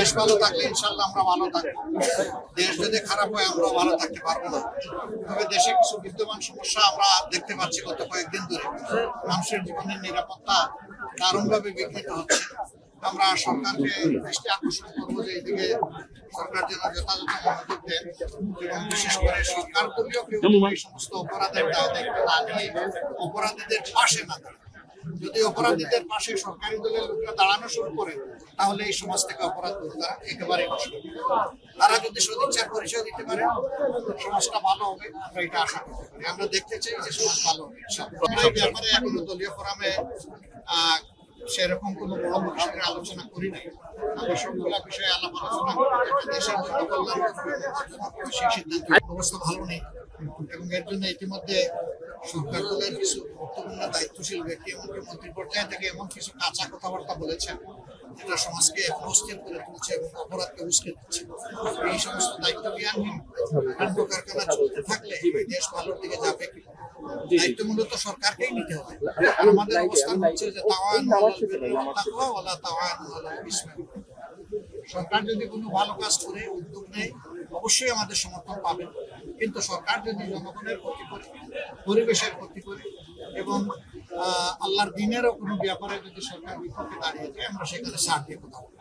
দেশ ভালো থাকলে ইনশাল্লাহ আমরা ভালো থাকবো। দেশ যদি খারাপ হয় আমরা ভালো থাকতে পারবো না। তবে দেশে কিছু বিদ্যমান সমস্যা আমরা দেখতে পাচ্ছি গত কয়েকদিন ধরে। মানুষের জীবনের নিরাপত্তা দারুণভাবে বিঘ্নিত হচ্ছে। আমরা সরকারকে দৃষ্টি আকর্ষণ করবো যে এইদিকে সরকার যেন যথাযথ মনোযোগ দেন এবং বিশেষ করে সরকার দলীয় কেউ এই সমস্ত অপরাধের দায় দায়িত্ব না নিয়ে অপরাধীদের পাশে না দাঁড়ায়। যদি অপরাধীদের পাশে সরকারি দলের লোকরা দাঁড়ানো শুরু করে তাহলে এই সমাজ থেকে অপরাধ তারা একেবারেই নষ্ট হবে। তারা যদি সদিচ্ছার পরিচয় দিতে পারে সমাজটা ভালো হবে, আমরা এটা আশা করতে পারি। আমরা দেখতে চাই যে সমাজ ভালো হবে। আমরা এই ব্যাপারে এখনো দলীয় ফোরামে সেরকম কোনো বড় বিষয়ের আলোচনা করি নাই। আমরা সবগুলা বিষয়ে আলাপ আলোচনা করি দেশের জন্য কল্যাণ সেই সিদ্ধান্ত। অবস্থা ভালো নেই এবং এর জন্য ইতিমধ্যে সরকার দলের কিছু গুরুত্বপূর্ণ দায়িত্বশীল ব্যক্তি এমনকি মন্ত্রী পর্যায়ে থেকে এমন কিছু কাঁচা কথাবার্তা বলেছেন যেটা সমাজকে অস্থির করে তুলছে এবং অপরাধকে উস্কে দিচ্ছে। এই সমস্ত দায়িত্ব জ্ঞানহীন কাণ্ড কারখানা চলতে থাকলে এই দেশ ভালোর দিকে যাবে কি? দায়িত্ব মূলত সরকারকেই নিতে হবে। আমাদের অবস্থান হচ্ছে যে সরকার যদি কোনো ভালো কাজ করে উদ্যোগ নেয় অবশ্যই আমাদের সমর্থন পাবেন, কিন্তু সরকার যদি জনগণের ক্ষতি করে পরিবেশের ক্ষতি করে এবং আল্লাহর দিনেরও কোনো ব্যাপারে যদি সরকার বিপক্ষে দাঁড়িয়ে যায় আমরা সেখানে ছাড় দিয়ে কোথাও